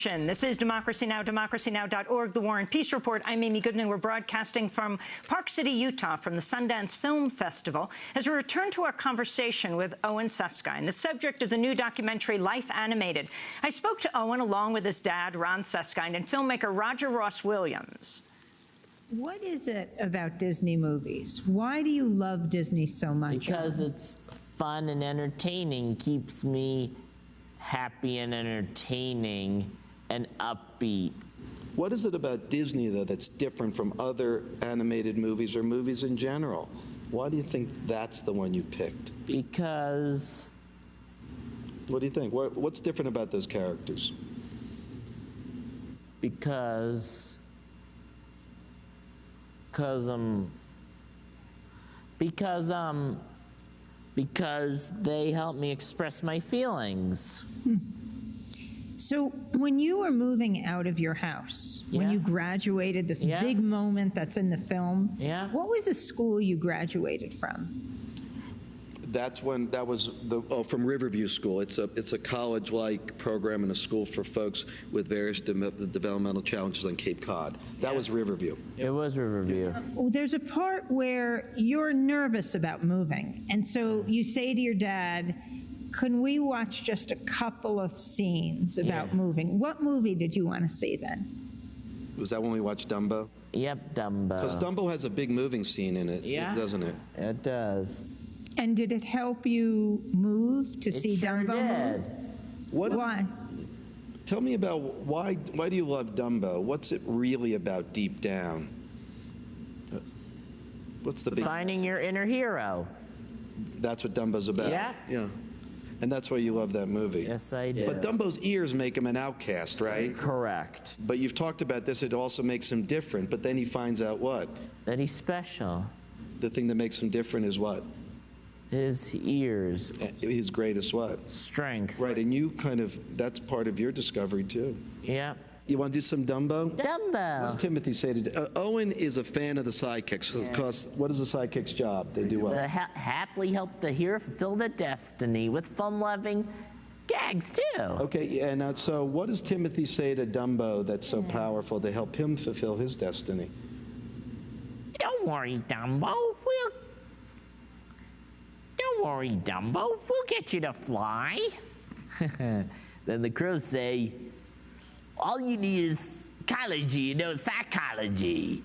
This is Democracy Now!, democracynow.org, The War and Peace Report. I'm Amy Goodman. We're broadcasting from Park City, Utah, from the Sundance Film Festival, as we return to our conversation with Owen Susskind, the subject of the new documentary Life Animated. I spoke to Owen along with his dad, Ron Susskind, and filmmaker Roger Ross Williams. What is it about Disney movies? Why do you love Disney so much? Because it's fun and entertaining, keeps me happy and entertaining and upbeat. What is it about Disney, though, that's different from other animated movies or movies in general? Why do you think that's the one you picked? Because... What do you think? What's different about those characters? Because they help me express my feelings. So when you were moving out of your house, when you graduated, this big moment that's in the film, what was the school you graduated from? That was from Riverview School. It's a college-like program and a school for folks with various developmental challenges on Cape Cod. That was Riverview. It was Riverview. There's a part where you're nervous about moving, and so you say to your dad, "Can we watch just a couple of scenes about moving?" What movie did you want to see then? Was that when we watched Dumbo? Yep, Dumbo. Because Dumbo has a big moving scene in it, doesn't it? It does. And did it help you move to see Dumbo move? Why? Tell me about why do you love Dumbo? What's it really about deep down? What's the big... Finding your inner hero. That's what Dumbo's about? Yeah. Yeah. And that's why you love that movie. Yes, I do. But Dumbo's ears make him an outcast, right? Correct. But you've talked about this, it also makes him different, but then he finds out what? That he's special. The thing that makes him different is what? His ears. His greatest what? Strength. Right, and you that's part of your discovery too. Yeah. You want to do some Dumbo? Dumbo. What does Timothy say to Owen is a fan of the sidekicks, because what is the sidekick's job? They do what? Happily help the hero fulfill their destiny with fun-loving gags too. Okay, and so what does Timothy say to Dumbo that's so powerful to help him fulfill his destiny? Don't worry, Dumbo. Don't worry, Dumbo. We'll get you to fly. Then the crows say, all you need is ecology, psychology.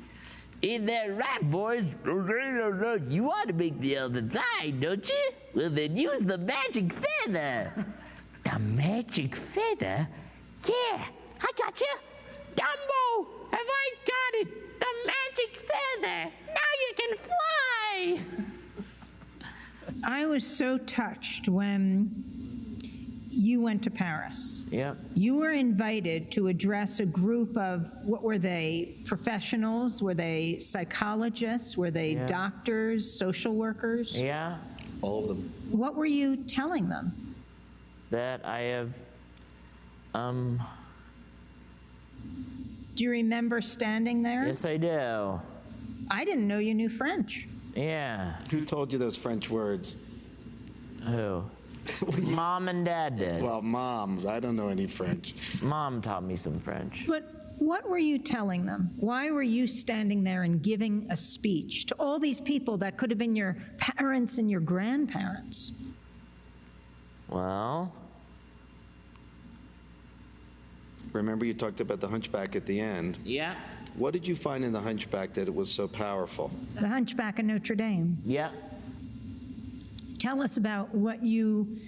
Ain't that right, boys? You want to make the elephant fly, don't you? Well, then use the magic feather. The magic feather? Yeah, I got you. Dumbo, have I got it? The magic feather. Now you can fly. I was so touched when you went to Paris. Yeah. You were invited to address a group of, what were they, professionals? Were they psychologists? Were they doctors, social workers? Yeah. All of them. What were you telling them? That I have, Do you remember standing there? Yes, I do. I didn't know you knew French. Yeah. Who told you those French words? Who? Mom and Dad did. Well, Mom, I don't know any French. Mom taught me some French. But what were you telling them? Why were you standing there and giving a speech to all these people that could have been your parents and your grandparents? Well... Remember you talked about the Hunchback at the end. Yeah. What did you find in the Hunchback that it was so powerful? The Hunchback of Notre Dame. Yeah. Tell us about what you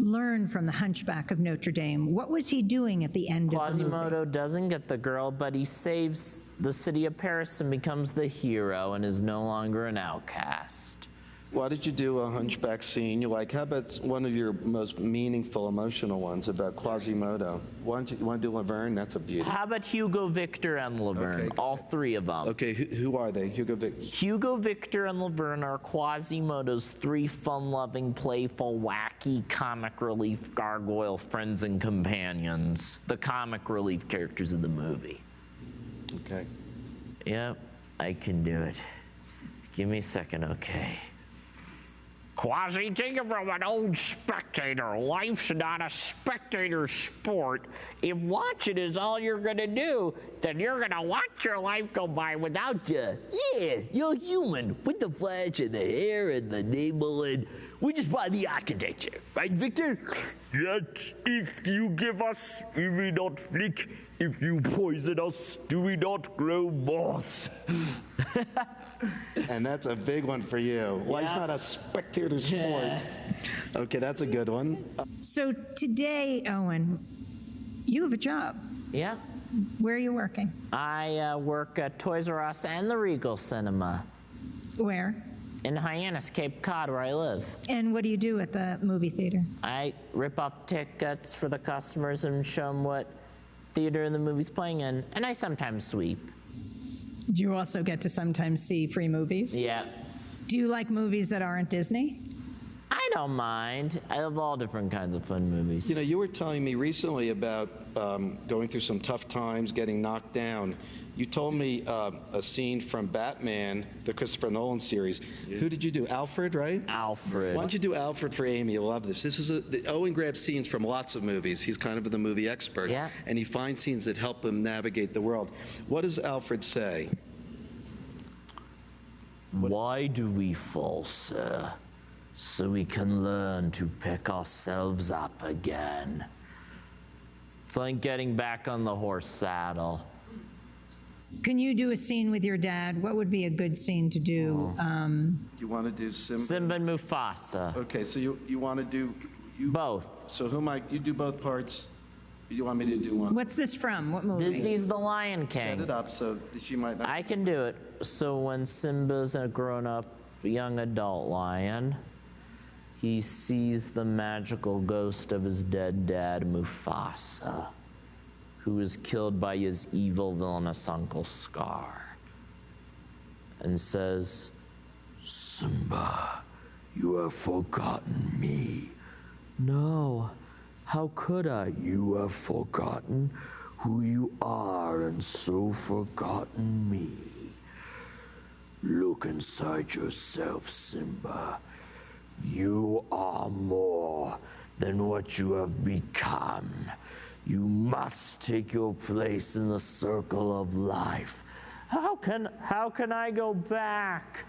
learned from the Hunchback of Notre Dame. What was he doing at the end of the movie? Quasimodo doesn't get the girl, but he saves the city of Paris and becomes the hero and is no longer an outcast. Why did you do a Hunchback scene? You're like, how about one of your most meaningful, emotional ones about Quasimodo? Why don't you want to do Laverne? That's a beauty. How about Hugo, Victor, and Laverne? Okay. All three of them. Okay, who are they? Hugo, Victor, and Laverne are Quasimodo's three fun-loving, playful, wacky, comic relief gargoyle friends and companions. The comic relief characters of the movie. Okay. Yep, I can do it. Give me a second, okay. Quasi, take it from an old spectator. Life's not a spectator sport. If watching is all you're gonna do, then you're gonna watch your life go by without you. Yeah, you're human with the flash and the hair and the navel, and we just buy the architecture, right, Victor? Yet, if you give us, we will not flick. If you poison us, do we not grow moss? And that's a big one for you. Life's not a spectator sport. Okay, that's a good one. So today, Owen, you have a job. Yeah. Where are you working? I work at Toys R Us and the Regal Cinema Where? in Hyannis, Cape Cod, where I live. And what do you do at the movie theater? I rip off tickets for the customers and show them what theater the movie's playing in, and I sometimes sweep. Do you also get to sometimes see free movies? Yeah. Do you like movies that aren't Disney? I don't mind. I love all different kinds of fun movies. You know, you were telling me recently about going through some tough times, getting knocked down. You told me a scene from Batman, the Christopher Nolan series. Yeah. Who did you do? Alfred, right? Alfred. Why don't you do Alfred for Amy? You'll love this. This is Owen grabs scenes from lots of movies. He's kind of the movie expert. Yeah. And he finds scenes that help him navigate the world. What does Alfred say? Why do we fall, sir? So we can learn to pick ourselves up again. It's like getting back on the horse saddle. Can you do a scene with your dad? What would be a good scene to do? You want to do Simba? Simba and Mufasa. Okay, so you want to do... Both. So you do both parts? You want me to do one? What's this from? What movie? Disney's The Lion King. Set it up so that she might not... I can do it. So when Simba's a grown-up young adult lion, he sees the magical ghost of his dead dad, Mufasa, who was killed by his evil villainous uncle Scar, and says, Simba, you have forgotten me. No, how could I? You have forgotten who you are and so forgotten me. Look inside yourself, Simba. You are more than what you have become. You must take your place in the circle of life. How can I go back?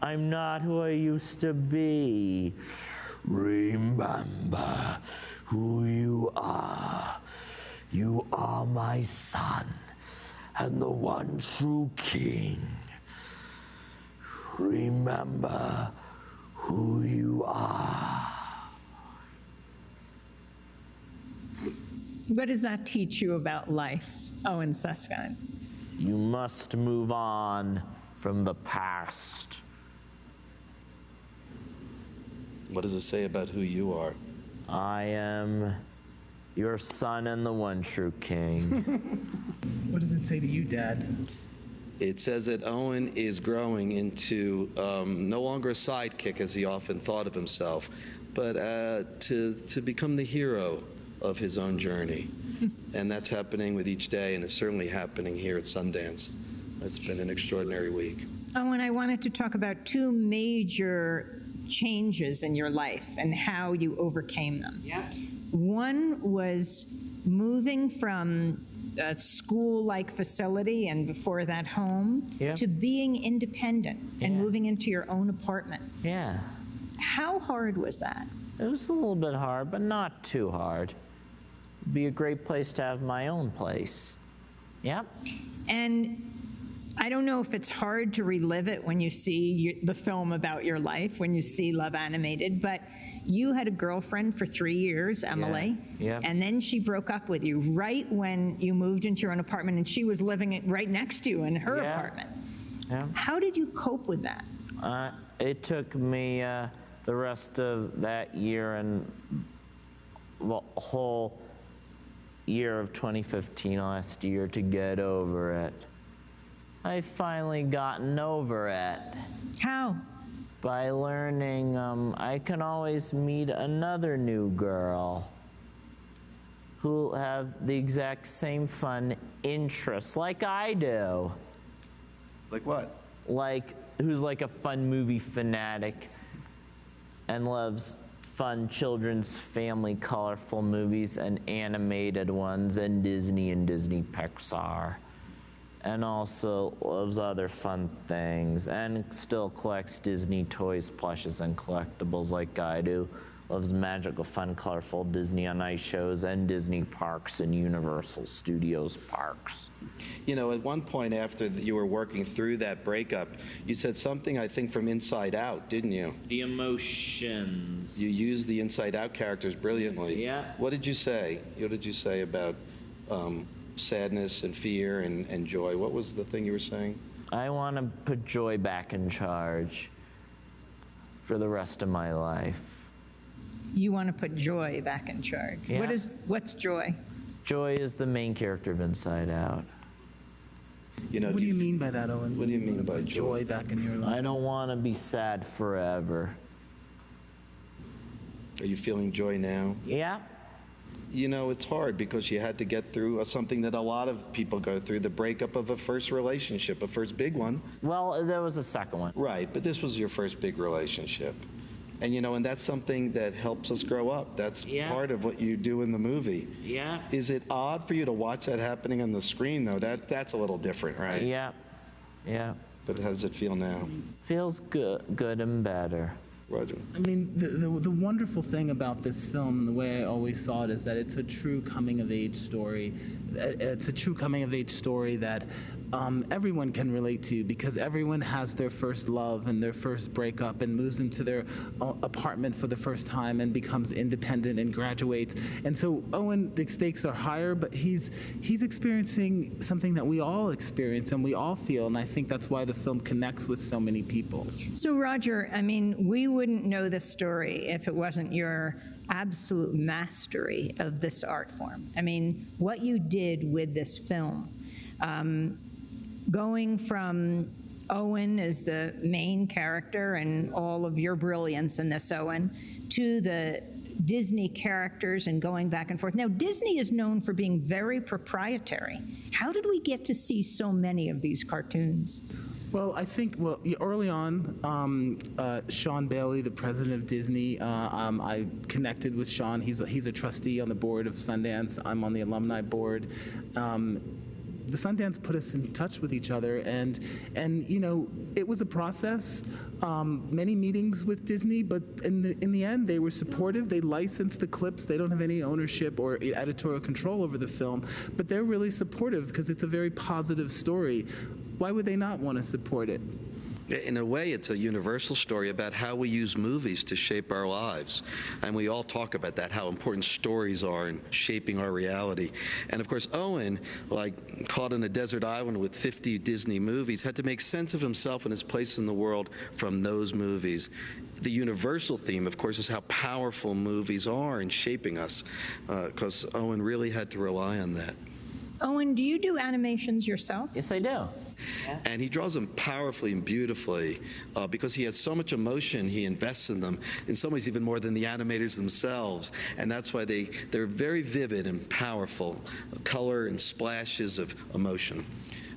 I'm not who I used to be. Remember who you are. You are my son and the one true king. Remember who you are. What does that teach you about life, Owen Susskind? You must move on from the past. What does it say about who you are? I am your son and the one true king. What does it say to you, Dad? It says that Owen is growing into no longer a sidekick, as he often thought of himself, but to become the hero of his own journey. And that's happening with each day, and it's certainly happening here at Sundance. It's been an extraordinary week. Owen, I wanted to talk about two major changes in your life and how you overcame them. Yeah. One was moving from a school-like facility and before that home to being independent and moving into your own apartment. Yeah. How hard was that? It was a little bit hard, but not too hard. It'd be a great place to have my own place. Yep. And I don't know if it's hard to relive it when you see the film about your life, when you see Love Animated, but you had a girlfriend for 3 years, Emily, and then she broke up with you right when you moved into your own apartment, and she was living right next to you in her apartment. Yeah. How did you cope with that? It took me the rest of that year and the whole year of 2015 last year to get over it. I've finally gotten over it. How? By learning I can always meet another new girl who'll have the exact same fun interests like I do. Like what? Like, who's like a fun movie fanatic. and loves fun children's family colorful movies and animated ones and Disney Pixar. And also loves other fun things and still collects Disney toys, plushes, and collectibles like I do. Loves magical, fun, colorful Disney on Ice shows and Disney parks and Universal Studios parks. You know, at one point after you were working through that breakup, you said something, I think, from Inside Out, didn't you? The emotions. You used the Inside Out characters brilliantly. Yeah. What did you say? What did you say about sadness and fear and joy? What was the thing you were saying? I want to put joy back in charge for the rest of my life. You want to put joy back in charge. Yeah. What's joy? Joy is the main character of Inside Out. You know, What do you mean by that, Owen? What do you mean by joy back in your life? I don't want to be sad forever. Are you feeling joy now? Yeah. You know, it's hard because you had to get through something that a lot of people go through, the breakup of a first relationship, a first big one. Well, there was a second one. Right, but this was your first big relationship. And, you know, and that's something that helps us grow up. That's part of what you do in the movie. Yeah. Is it odd for you to watch that happening on the screen, though? That's a little different, right? Yeah. Yeah. But how does it feel now? Feels good and better. Roger. I mean, the wonderful thing about this film, and the way I always saw it, is that it's a true coming-of-age story. It's a true coming-of-age story that everyone can relate to, because everyone has their first love and their first breakup and moves into their apartment for the first time and becomes independent and graduates. And so Owen, the stakes are higher, but he's experiencing something that we all experience and we all feel, and I think that's why the film connects with so many people. So Roger, I mean, we wouldn't know this story if it wasn't your absolute mastery of this art form. I mean, what you did with this film, going from Owen as the main character and all of your brilliance in this, Owen, to the Disney characters and going back and forth. Now, Disney is known for being very proprietary. How did we get to see so many of these cartoons? Well, I think, early on, Sean Bailey, the president of Disney, I connected with Sean. He's a trustee on the board of Sundance. I'm on the alumni board. The Sundance put us in touch with each other, and you know, it was a process. Many meetings with Disney, but in the end, they were supportive. They licensed the clips. They don't have any ownership or editorial control over the film, but they're really supportive because it's a very positive story. Why would they not want to support it? In a way, it's a universal story about how we use movies to shape our lives. And we all talk about that, how important stories are in shaping our reality. And of course, Owen, like caught on a desert island with 50 Disney movies, had to make sense of himself and his place in the world from those movies. The universal theme, of course, is how powerful movies are in shaping us, because Owen really had to rely on that. Owen, do you do animations yourself? Yes, I do. And he draws them powerfully and beautifully because he has so much emotion. He invests in them, in some ways even more than the animators themselves. And that's why they're very vivid and powerful, color and splashes of emotion.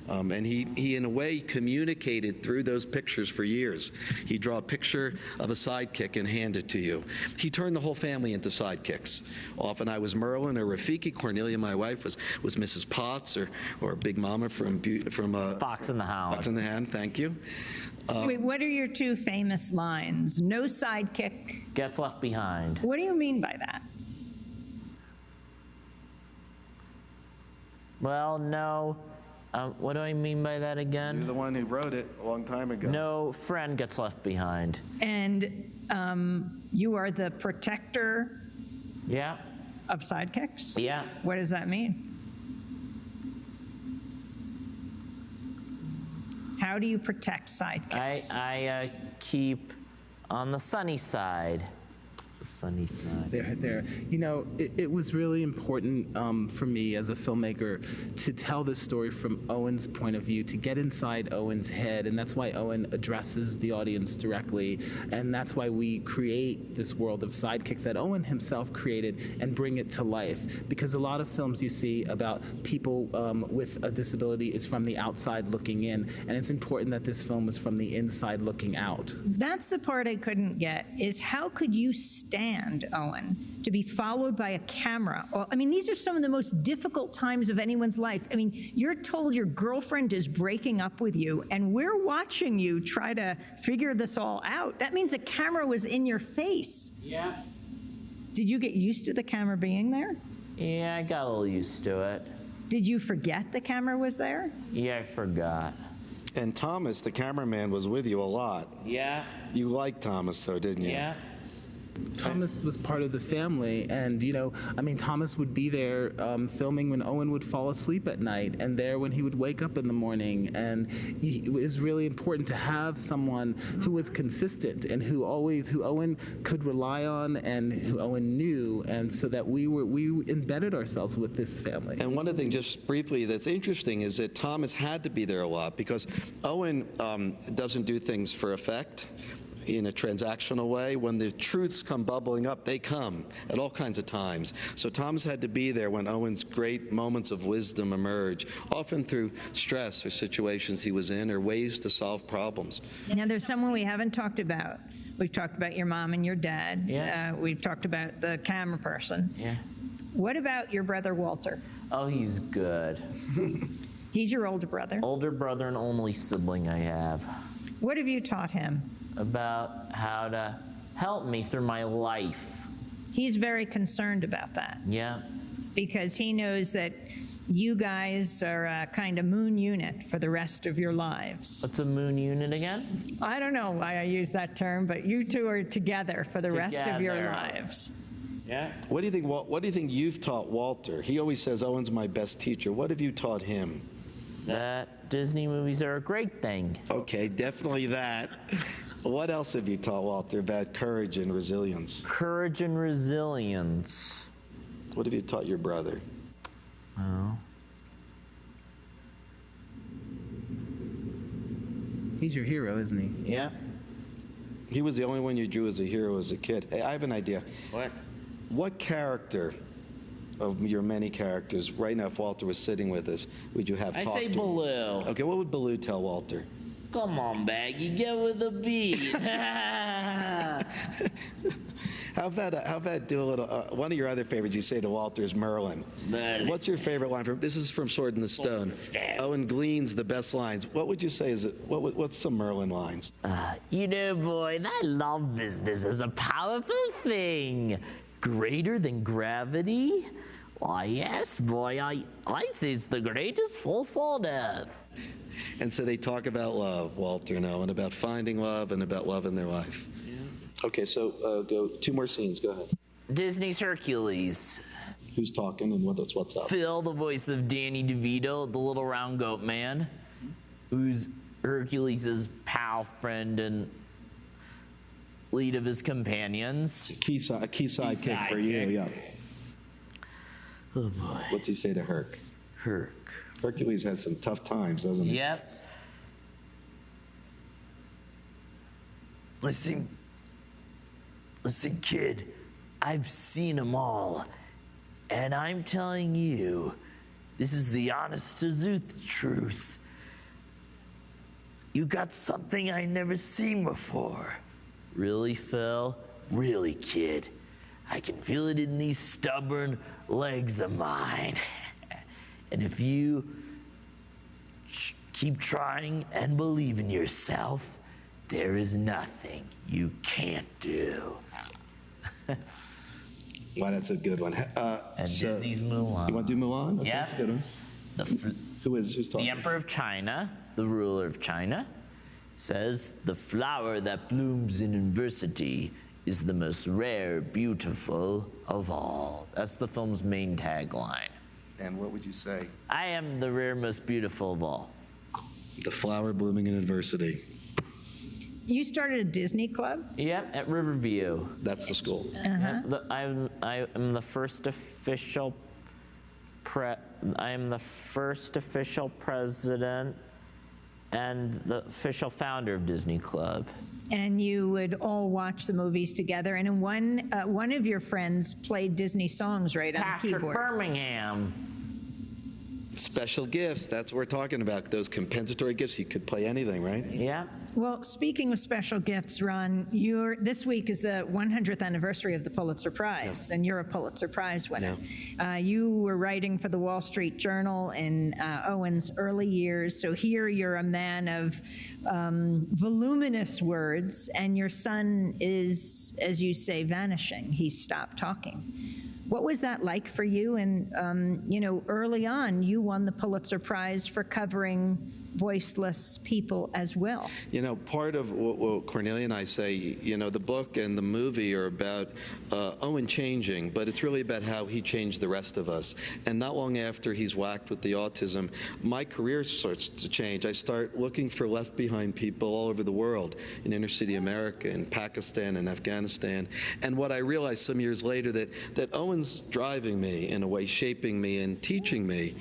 And he, in a way, communicated through those pictures for years. He'd draw a picture of a sidekick and hand it to you. He turned the whole family into sidekicks. Often I was Merlin or Rafiki. Cornelia, my wife, was Mrs. Potts or Big Mama from Fox and the Hound. Fox and the Hound, thank you. Wait, what are your two famous lines? No sidekick. Gets left behind. What do you mean by that? Well, no. What do I mean by that again? You're the one who wrote it a long time ago. No friend gets left behind. And you are the protector Yeah. of sidekicks? Yeah. What does that mean? How do you protect sidekicks? I keep on the sunny side sunny side. There. You know, it was really important for me as a filmmaker to tell this story from Owen's point of view, to get inside Owen's head, and that's why Owen addresses the audience directly, and that's why we create this world of sidekicks that Owen himself created and bring it to life. Because a lot of films you see about people with a disability is from the outside looking in, and it's important that this film was from the inside looking out. That's the part I couldn't get, is how could you stand, Owen, to be followed by a camera? I mean, these are some of the most difficult times of anyone's life. I mean, you're told your girlfriend is breaking up with you, and we're watching you try to figure this all out. That means a camera was in your face. Yeah. Did you get used to the camera being there? Yeah, I got a little used to it. Did you forget the camera was there? Yeah, I forgot. And Thomas, the cameraman, was with you a lot. Yeah. You liked Thomas, though, didn't you? Yeah. Thomas was part of the family, and you know, I mean, Thomas would be there filming when Owen would fall asleep at night, and there when he would wake up in the morning. And it was really important to have someone who was consistent and who Owen could rely on and who Owen knew, and so that we embedded ourselves with this family. And one of the things, just briefly, that's interesting is that Thomas had to be there a lot because Owen doesn't do things for effect in a transactional way. When the truths come bubbling up, they come at all kinds of times. So Thomas had to be there when Owen's great moments of wisdom emerge, often through stress or situations he was in or ways to solve problems. Now, there's someone we haven't talked about. We've talked about your mom and your dad. Yeah. We've talked about the camera person. Yeah. What about your brother, Walter? Oh, he's good. He's your older brother. Older brother and only sibling I have. What have you taught him? About how to help me through my life. He's very concerned about that Yeah. because he knows that you guys are a kind of moon unit for the rest of your lives. What's a moon unit again? I don't know why I use that term, but you two are together for the rest of your Together. lives. Yeah. What do you think? What do you think you've taught Walter? He always says Owen's my best teacher. What have you taught him? That Disney movies are a great thing. Okay, definitely that. What else have you taught Walter about courage and resilience? Courage and resilience. What have you taught your brother? Oh. He's your hero, isn't he? Yeah. He was the only one you drew as a hero as a kid. Hey, I have an idea. What? What character of your many characters, right now if Walter was sitting with us, would you have I talked say to him? Baloo. Okay, what would Baloo tell Walter? Come on, Baggy, get with the beat. How about do a little, one of your other favorites you say to Walter is Merlin. Merlin. What's your favorite line from, this is from Sword in the Stone. Owen gleans the best lines. What would you say is it, what's some Merlin lines? You know, boy, that love business is a powerful thing. Greater than gravity? Why, yes, boy, I'd say it's the greatest force on earth. And so they talk about love, Walter and Owen, about finding love and about love in their life. Yeah. Okay, so go 2 more scenes. Go ahead. Disney's Hercules. Who's talking and what's up? Phil, the voice of Danny DeVito, the little round goat man, who's Hercules' pal, friend, and lead of his companions. A key sidekick for you, yeah. Oh, boy. What's he say to Herc? Hercules has some tough times, doesn't he? Yep. Listen, kid, I've seen them all, and I'm telling you, this is the honest-to-Zooth truth. You got something I never seen before. Really, Phil? Really, kid? I can feel it in these stubborn legs of mine. And if you keep trying and believe in yourself, there is nothing you can't do. Wow, that's a good one. And Disney's Mulan. You want to do Mulan? Okay, Yeah. that's a good one. Who's talking? The Emperor of China, the ruler of China, says the flower that blooms in adversity is the most rare, beautiful of all. That's the film's main tagline. And what would you say? I am the rare, most beautiful of all. The flower blooming in adversity. You started a Disney club? Yep, at Riverview. That's the school. I am the first official president and the official founder of Disney Club. And you would all watch the movies together. And one of your friends played Disney songs right on the Patrick keyboard. Birmingham. Special gifts, that's what we're talking about. Those compensatory gifts, you could play anything, right? Yeah. Well, speaking of special gifts, Ron, this week is the 100th anniversary of the Pulitzer Prize, and you're a Pulitzer Prize winner. You were writing for the Wall Street Journal in Owen's early years, so here you're a man of voluminous words, and your son is, as you say, vanishing. He stopped talking. What was that like for you? And, early on, you won the Pulitzer Prize for covering voiceless people as well. Part of what Cornelia and I say, the book and the movie are about Owen changing, but it's really about how he changed the rest of us. And not long after he's whacked with the autism, my career starts to change. I start looking for left behind people all over the world, in inner city America, in Pakistan and Afghanistan. And what I realized some years later, that Owen's driving me in a way, shaping me and teaching me.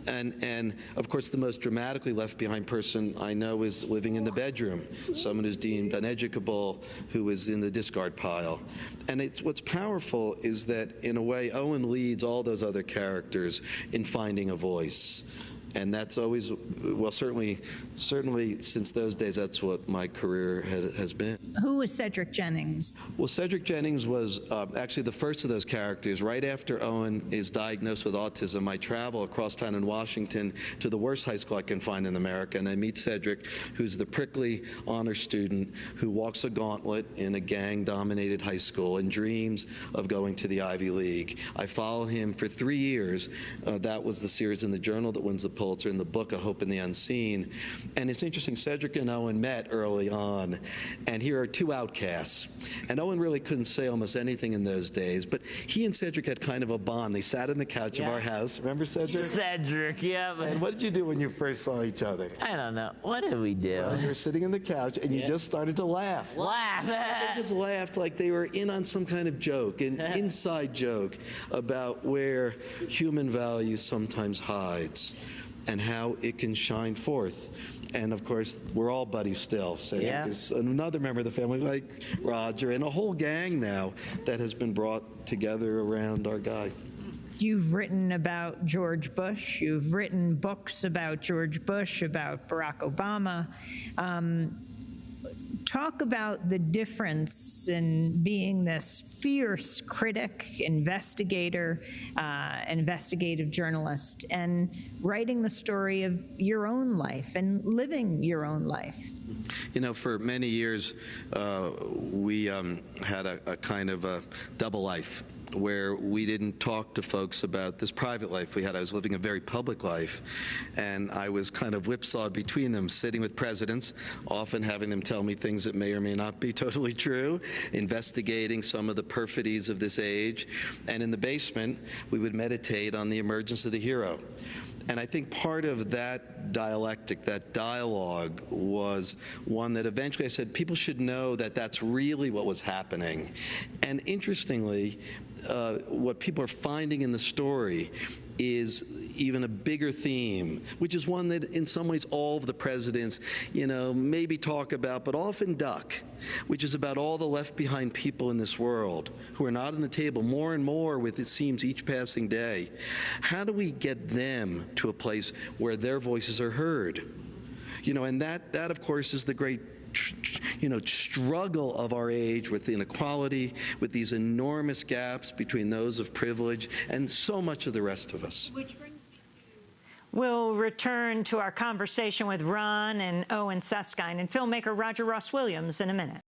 And of course, the most dramatically left behind person I know is living in the bedroom, someone who's deemed uneducable, who is in the discard pile. And what's powerful is that, in a way, Owen leads all those other characters in finding a voice. And that's always, well, certainly since those days, that's what my career has been. Who was Cedric Jennings? Well, Cedric Jennings was actually the first of those characters. Right after Owen is diagnosed with autism, I travel across town in Washington to the worst high school I can find in America, and I meet Cedric, who's the prickly honor student who walks a gauntlet in a gang-dominated high school and dreams of going to the Ivy League. I follow him for 3 years. That was the series in the Journal that wins the Pulitzer, in the book A Hope in the Unseen. And it's interesting, Cedric and Owen met early on, and here are two outcasts. And Owen really couldn't say almost anything in those days, but he and Cedric had kind of a bond. They sat on the couch of our house. Remember Cedric? Cedric, yeah. And what did you do when you first saw each other? I don't know. What did we do? You were sitting on the couch, and you just started to laugh. Laugh. They just laughed like they were in on some kind of joke, an inside joke about where human value sometimes hides and how it can shine forth. And of course, we're all buddies still. Cedric is another member of the family, like Roger, and a whole gang now that has been brought together around our guy. You've written about George Bush. You've written books about George Bush, about Barack Obama. Talk about the difference in being this fierce critic, investigator, investigative journalist, and writing the story of your own life and living your own life. For many years, we had a kind of a double life, where we didn't talk to folks about this private life we had. I was living a very public life, and I was kind of whipsawed between them, sitting with presidents, often having them tell me things that may or may not be totally true, investigating some of the perfidies of this age, and in the basement, we would meditate on the emergence of the hero. And I think part of that dialectic, that dialogue, was one that eventually I said, people should know that that's really what was happening. And interestingly, what people are finding in the story is even a bigger theme, which is one that in some ways all of the presidents, maybe talk about, but often duck, which is about all the left behind people in this world who are not on the table more and more with, it seems, each passing day. How do we get them to a place where their voices are heard? And that of course is the great struggle of our age with inequality, with these enormous gaps between those of privilege and so much of the rest of us. We'll return to our conversation with Ron and Owen Susskind and filmmaker Roger Ross Williams in a minute.